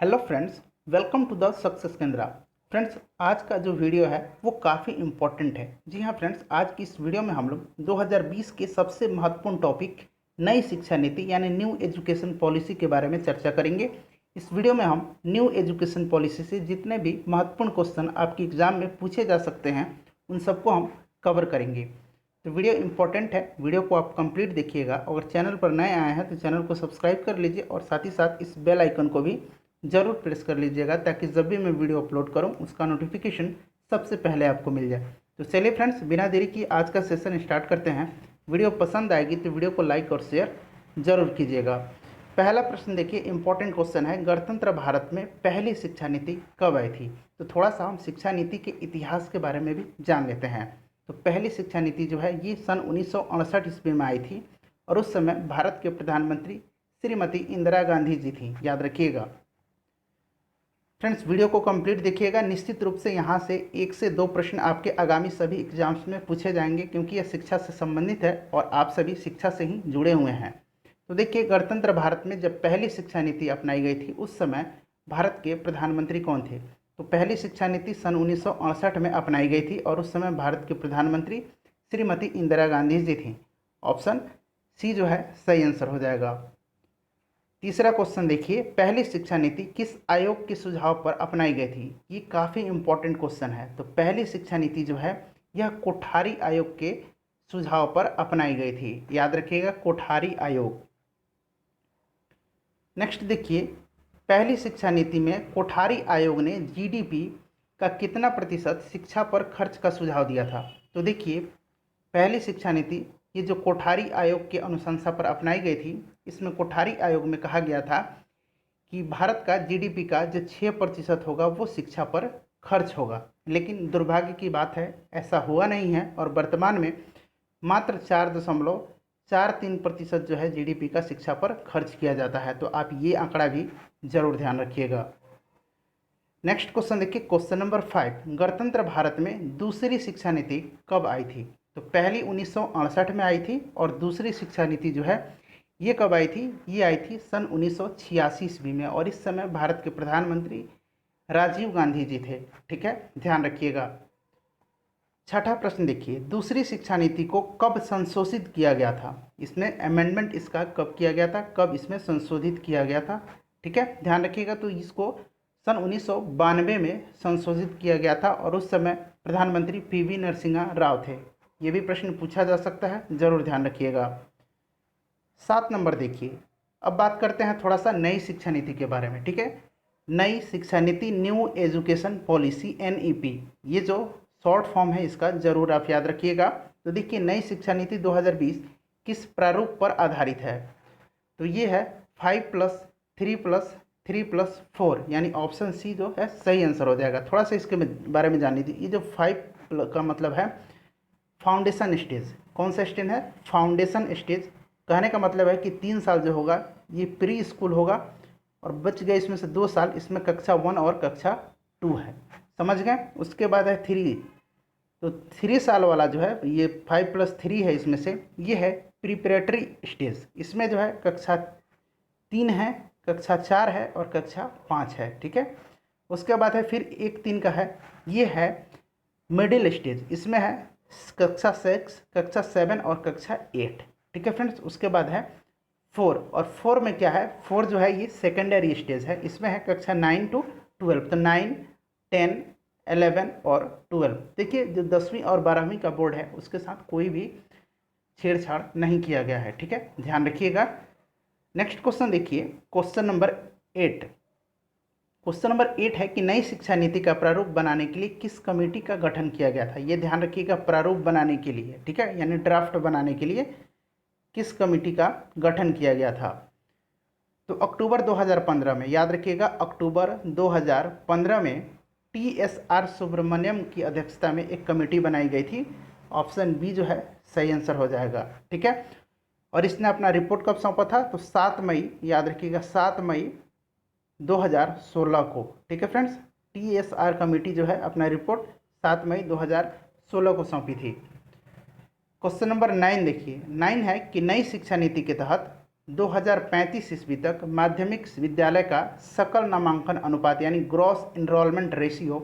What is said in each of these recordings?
Hello friends, welcome to the success Kendra. Friends, आज का जो वीडियो है वो काफ़ी इम्पोर्टेंट है। जी हाँ फ्रेंड्स, आज की इस वीडियो में हम लोग 2020 के सबसे महत्वपूर्ण टॉपिक नई शिक्षा नीति यानी न्यू एजुकेशन पॉलिसी के बारे में चर्चा करेंगे। इस वीडियो में हम न्यू एजुकेशन पॉलिसी से जितने भी महत्वपूर्ण क्वेश्चन आपके एग्जाम में पूछे जा सकते हैं उन सबको हम कवर करेंगे। तो वीडियो इंपॉर्टेंट है, वीडियो को आप कंप्लीट देखिएगा। अगर चैनल पर नए आए हैं तो चैनल को सब्सक्राइब कर लीजिए और साथ ही साथ इस बेल आइकन को भी ज़रूर प्रेस कर लीजिएगा ताकि जब भी मैं वीडियो अपलोड करूं उसका नोटिफिकेशन सबसे पहले आपको मिल जाए। तो चलिए फ्रेंड्स, बिना देरी की आज का सेशन स्टार्ट करते हैं। वीडियो पसंद आएगी तो वीडियो को लाइक और शेयर ज़रूर कीजिएगा। पहला प्रश्न देखिए, इंपॉर्टेंट क्वेश्चन है, गणतंत्र भारत में पहली शिक्षा नीति कब आई थी? तो थोड़ा सा हम शिक्षा नीति के इतिहास के बारे में भी जान लेते हैं। तो पहली शिक्षा नीति जो है ये सन 1968 ईस्वी में आई थी और उस समय भारत के प्रधानमंत्री श्रीमती इंदिरा गांधी जी थी, याद रखिएगा। फ्रेंड्स, वीडियो को कंप्लीट देखिएगा। निश्चित रूप से यहाँ से 1 से 2 प्रश्न आपके आगामी सभी एग्जाम्स में पूछे जाएंगे क्योंकि यह शिक्षा से संबंधित है और आप सभी शिक्षा से ही जुड़े हुए हैं। तो देखिए, गणतंत्र भारत में जब पहली शिक्षा नीति अपनाई गई थी उस समय भारत के प्रधानमंत्री कौन थे? तो पहली शिक्षा नीति सन 1968 में अपनाई गई थी और उस समय भारत के प्रधानमंत्री श्रीमती इंदिरा गांधी जी थी। ऑप्शन सी जो है सही आंसर हो जाएगा। तीसरा क्वेश्चन देखिए, पहली शिक्षा नीति किस आयोग के सुझाव पर अपनाई गई थी? ये काफ़ी इंपॉर्टेंट क्वेश्चन है। तो पहली शिक्षा नीति जो है यह कोठारी आयोग के सुझाव पर अपनाई गई थी, याद रखिएगा, कोठारी आयोग। नेक्स्ट देखिए, पहली शिक्षा नीति में कोठारी आयोग ने जीडीपी का कितना प्रतिशत शिक्षा पर खर्च का सुझाव दिया था? तो देखिए, पहली शिक्षा नीति ये जो कोठारी आयोग के अनुशंसा पर अपनाई गई थी, इसमें कोठारी आयोग में कहा गया था कि भारत का जीडीपी का जो 6% होगा वो शिक्षा पर खर्च होगा। लेकिन दुर्भाग्य की बात है, ऐसा हुआ नहीं है और वर्तमान में मात्र 4.43% जो है जीडीपी का शिक्षा पर खर्च किया जाता है। तो आप ये आंकड़ा भी जरूर ध्यान रखिएगा। नेक्स्ट क्वेश्चन देखिए, क्वेश्चन नंबर 5, गणतंत्र भारत में दूसरी शिक्षा नीति कब आई थी? तो पहली 1968 में आई थी और दूसरी शिक्षा नीति जो है ये कब आई थी? ये आई थी सन 1986 ईस्वी में और इस समय भारत के प्रधानमंत्री राजीव गांधी जी थे। ठीक है, ध्यान रखिएगा। छठा प्रश्न देखिए, दूसरी शिक्षा नीति को कब संशोधित किया गया था? इसमें अमेंडमेंट इसका कब किया गया था, कब इसमें संशोधित किया गया था? ठीक है, ध्यान रखिएगा। तो इसको सन 1992 में संशोधित किया गया था और उस समय प्रधानमंत्री पीवी नरसिम्हा राव थे। ये भी प्रश्न पूछा जा सकता है, जरूर ध्यान रखिएगा। 7 नंबर देखिए, अब बात करते हैं थोड़ा सा नई शिक्षा नीति के बारे में। ठीक है, नई शिक्षा नीति न्यू एजुकेशन पॉलिसी NEP, ये जो शॉर्ट फॉर्म है इसका जरूर आप याद रखिएगा। तो देखिए, नई शिक्षा नीति 2020 किस प्रारूप पर आधारित है? तो ये है 5+3+3+4, यानी ऑप्शन सी जो है सही आंसर हो जाएगा। थोड़ा सा इसके बारे में जान लीजिए। ये जो 5 का मतलब है फाउंडेशन स्टेज। कौन सा स्टेज है? Foundation stage. कहने का मतलब है कि 3 साल जो होगा ये प्री स्कूल होगा और बच गए इसमें से 2 साल, इसमें कक्षा 1 और कक्षा 2 है, समझ गए। उसके बाद है 3, तो 3 साल वाला जो है ये 5+3 है, इसमें से ये है प्रिपरेटरी स्टेज। इसमें जो है कक्षा 3 है, कक्षा 4 है और कक्षा 5 है। ठीक है, उसके बाद है फिर एक 3 का है, ये है मिडिल स्टेज। इसमें है कक्षा 6, कक्षा 7 और कक्षा 8। ठीक है फ्रेंड्स, उसके बाद है 4 और 4 में क्या है? 4 जो है ये सेकेंडरी स्टेज है। इसमें है कक्षा 9 to 12, तो 9, 10, 11 और 12। देखिए, जो 10वीं और 12वीं का बोर्ड है उसके साथ कोई भी छेड़छाड़ नहीं किया गया है। ठीक है, ध्यान रखिएगा। नेक्स्ट क्वेश्चन देखिए, क्वेश्चन नंबर 8। क्वेश्चन नंबर 8 है कि नई शिक्षा नीति का प्रारूप बनाने के लिए किस कमेटी का गठन किया गया था? ये ध्यान रखिएगा, प्रारूप बनाने के लिए, ठीक है, यानी ड्राफ्ट बनाने के लिए किस कमेटी का गठन किया गया था? तो अक्टूबर 2015 में, याद रखिएगा, अक्टूबर 2015 में TSR सुब्रमण्यम की अध्यक्षता में एक कमेटी बनाई गई थी। ऑप्शन बी जो है सही आंसर हो जाएगा। ठीक है, और इसने अपना रिपोर्ट कब सौंपा था? तो 7 मई, याद रखिएगा, 7 मई 2016 को। ठीक है फ्रेंड्स, TSR कमेटी जो है अपना रिपोर्ट 7 मई 2016 को सौंपी थी। क्वेश्चन नंबर 9 देखिए, 9 है कि नई शिक्षा नीति के तहत 2035 ईस्वी तक माध्यमिक विद्यालय का सकल नामांकन अनुपात यानी ग्रॉस इनरोलमेंट रेशियो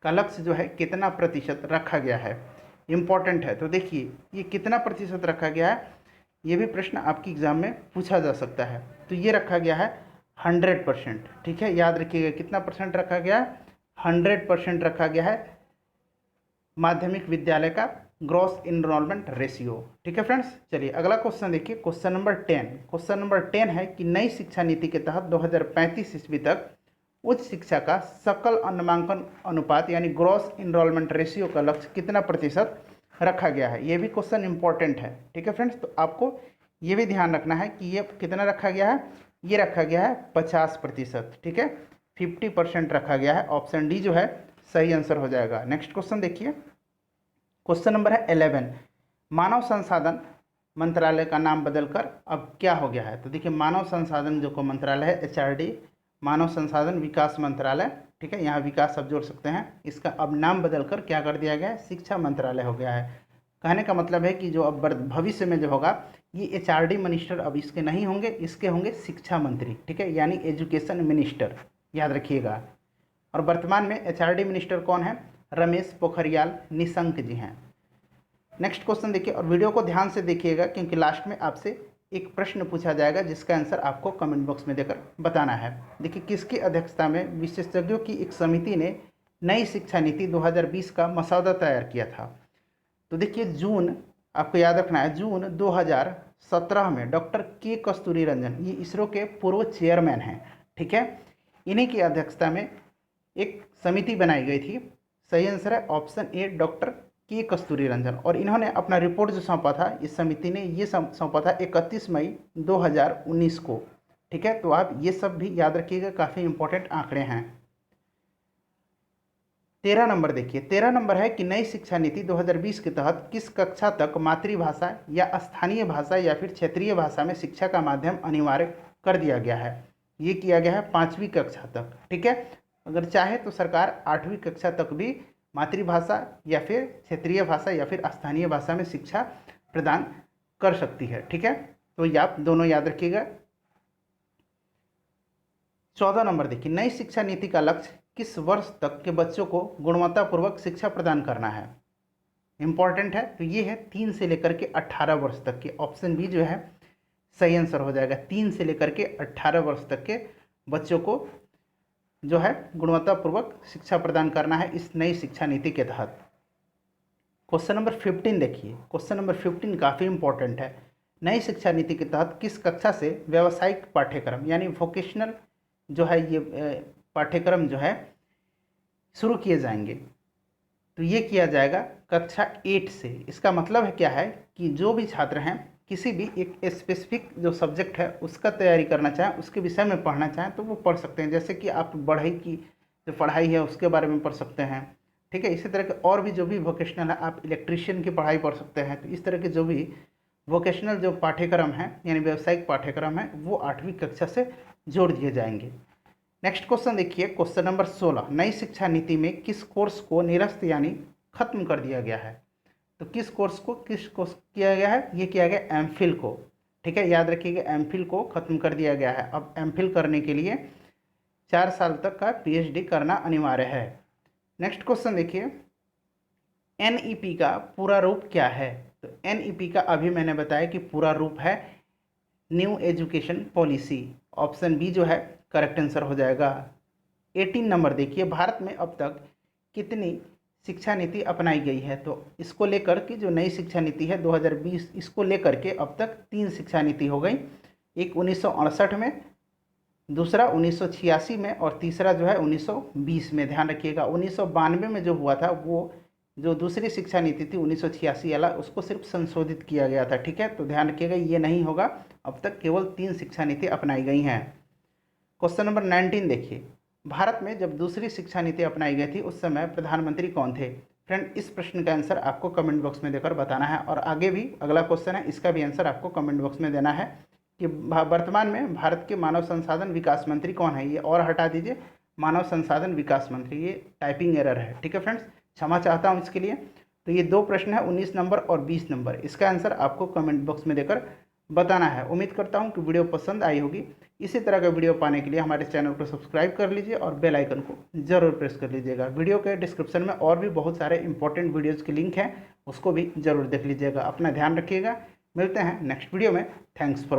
का लक्ष्य जो है कितना प्रतिशत रखा गया है, इम्पॉर्टेंट है। तो देखिए ये कितना प्रतिशत रखा गया है, ये भी प्रश्न आपकी एग्जाम में पूछा जा सकता है। तो ये रखा गया है 100%, ठीक है, याद रखिएगा कितना परसेंट रखा गया है, 100% रखा गया है माध्यमिक विद्यालय का ग्रॉस इनरोलमेंट रेशियो, ठीक है फ्रेंड्स। चलिए अगला क्वेश्चन देखिए, क्वेश्चन नंबर 10। क्वेश्चन नंबर 10 है कि नई शिक्षा नीति के तहत 2035 ईस्वी तक उच्च शिक्षा का सकल नामांकन अनुपात यानी ग्रॉस इनरोलमेंट रेशियो का लक्ष्य कितना प्रतिशत रखा गया है। ये भी क्वेश्चन इंपॉर्टेंट है, ठीक है फ्रेंड्स। तो आपको ये भी ध्यान रखना है कि ये कितना रखा गया है, ये रखा गया है 50%, ठीक है, 50% रखा गया है। ऑप्शन डी जो है सही आंसर हो जाएगा। नेक्स्ट क्वेश्चन देखिए, क्वेश्चन नंबर है 11। मानव संसाधन मंत्रालय का नाम बदलकर अब क्या हो गया है। तो देखिए मानव संसाधन जो को मंत्रालय है HRD, मानव संसाधन विकास मंत्रालय, ठीक है, यहाँ विकास अब जोड़ सकते हैं। इसका अब नाम बदलकर क्या कर दिया गया है, शिक्षा मंत्रालय हो गया है। कहने का मतलब है कि जो अब भविष्य में जो होगा ये HRD मिनिस्टर अब इसके नहीं होंगे, इसके होंगे शिक्षा मंत्री, ठीक है, यानी एजुकेशन मिनिस्टर, याद रखिएगा। और वर्तमान में HRD मिनिस्टर कौन है, रमेश पोखरियाल निशंक जी हैं। नेक्स्ट क्वेश्चन देखिए और वीडियो को ध्यान से देखिएगा क्योंकि लास्ट में आपसे एक प्रश्न पूछा जाएगा जिसका आंसर आपको कमेंट बॉक्स में देकर बताना है। देखिए किसकी अध्यक्षता में विशेषज्ञों की एक समिति ने नई शिक्षा नीति 2020 का मसौदा तैयार किया था। तो देखिए जून, आपको याद रखना है, जून 2017 में डॉक्टर के कस्तूरी रंजन, ये इसरो के पूर्व चेयरमैन हैं, ठीक है, इन्हीं की अध्यक्षता में एक समिति बनाई गई थी। सही आंसर है ऑप्शन ए डॉक्टर के कस्तूरी रंजन। और इन्होंने अपना रिपोर्ट जो सौंपा था, इस समिति ने ये सौंपा था 31 मई 2019 को, ठीक है। तो आप ये सब भी याद रखिएगा, काफ़ी इंपॉर्टेंट आंकड़े हैं। 13 नंबर देखिए, 13 नंबर है कि नई शिक्षा नीति 2020 के तहत किस कक्षा तक मातृभाषा या स्थानीय भाषा या फिर क्षेत्रीय भाषा में शिक्षा का माध्यम अनिवार्य कर दिया गया है। ये किया गया है 5वीं कक्षा तक, ठीक है। अगर चाहे तो सरकार 8वीं कक्षा तक भी मातृभाषा या फिर क्षेत्रीय भाषा या फिर स्थानीय भाषा में शिक्षा प्रदान कर सकती है, ठीक है। तो ये आप दोनों याद रखिएगा। 14 नंबर देखिए, नई शिक्षा नीति का लक्ष्य किस वर्ष तक के बच्चों को गुणवत्तापूर्वक शिक्षा प्रदान करना है, इंपॉर्टेंट है। तो ये है 3 से लेकर के 18 वर्ष तक के। ऑप्शन बी जो है सही आंसर हो जाएगा, 3 से लेकर के 18 वर्ष तक के बच्चों को जो है गुणवत्तापूर्वक शिक्षा प्रदान करना है इस नई शिक्षा नीति के तहत। क्वेश्चन नंबर 15 देखिए, क्वेश्चन नंबर 15 काफ़ी इंपॉर्टेंट है। नई शिक्षा नीति के तहत किस कक्षा से व्यावसायिक पाठ्यक्रम यानी वोकेशनल जो है ये पाठ्यक्रम जो है शुरू किए जाएंगे। तो ये किया जाएगा कक्षा 8 से। इसका मतलब है क्या है कि जो भी छात्र हैं किसी भी एक स्पेसिफिक जो सब्जेक्ट है उसका तैयारी करना चाहें, उसके विषय में पढ़ना चाहें तो वो पढ़ सकते हैं। जैसे कि आप बढ़ई की जो पढ़ाई है उसके बारे में पढ़ सकते हैं, ठीक है। इसी तरह के और भी जो भी वोकेशनल है, आप इलेक्ट्रीशियन की पढ़ाई पढ़ सकते हैं। तो इस तरह के जो भी वोकेशनल जो पाठ्यक्रम है यानी व्यावसायिक पाठ्यक्रम है वो 8वीं कक्षा से जोड़ दिए जाएंगे। नेक्स्ट क्वेश्चन देखिए, क्वेश्चन नंबर 16। नई शिक्षा नीति में किस कोर्स को निरस्त यानी खत्म कर दिया गया है। तो किस कोर्स किया गया है, ये किया गया एमफिल को, ठीक है, याद रखिएगा एमफिल को खत्म कर दिया गया है। अब एमफिल करने के लिए 4 साल तक का PhD करना अनिवार्य है। नेक्स्ट क्वेश्चन देखिए, NEP का पूरा रूप क्या है। तो NEP का अभी मैंने बताया कि पूरा रूप है new education policy. Option B जो है करेक्ट आंसर हो जाएगा। 18 नंबर देखिए, भारत में अब तक कितनी शिक्षा नीति अपनाई गई है। तो इसको लेकर के जो नई शिक्षा नीति है 2020, इसको लेकर के अब तक 3 शिक्षा नीति हो गई। एक 1968 में, दूसरा 1986 में और तीसरा जो है 1920 में। ध्यान रखिएगा 1992 में जो हुआ था वो जो दूसरी शिक्षा नीति थी 1986 वाला, उसको सिर्फ संशोधित किया गया था, ठीक है। तो ध्यान रखिएगा ये नहीं होगा, अब तक केवल 3 शिक्षा नीति अपनाई गई हैं। क्वेश्चन नंबर 19 देखिए, भारत में जब दूसरी शिक्षा नीति अपनाई गई थी उस समय प्रधानमंत्री कौन थे। फ्रेंड इस प्रश्न का आंसर आपको कमेंट बॉक्स में देकर बताना है। और आगे भी अगला क्वेश्चन है, इसका भी आंसर आपको कमेंट बॉक्स में देना है कि वर्तमान में भारत के मानव संसाधन विकास मंत्री कौन है। ये और हटा दीजिए, मानव संसाधन विकास मंत्री, ये टाइपिंग एरर है, ठीक है फ्रेंड्स, क्षमा चाहता हूँ इसके लिए। तो ये 2 प्रश्न है 19 नंबर और 20 नंबर, इसका आंसर आपको कमेंट बॉक्स में देकर बताना है। उम्मीद करता हूँ कि वीडियो पसंद आई होगी। इसी तरह का वीडियो पाने के लिए हमारे चैनल को सब्सक्राइब कर लीजिए और बेल आइकन को ज़रूर प्रेस कर लीजिएगा। वीडियो के डिस्क्रिप्शन में और भी बहुत सारे इंपॉर्टेंट वीडियोज़ की लिंक हैं, उसको भी ज़रूर देख लीजिएगा। अपना ध्यान रखिएगा। मिलते हैं नेक्स्ट वीडियो में। Thanks for watching.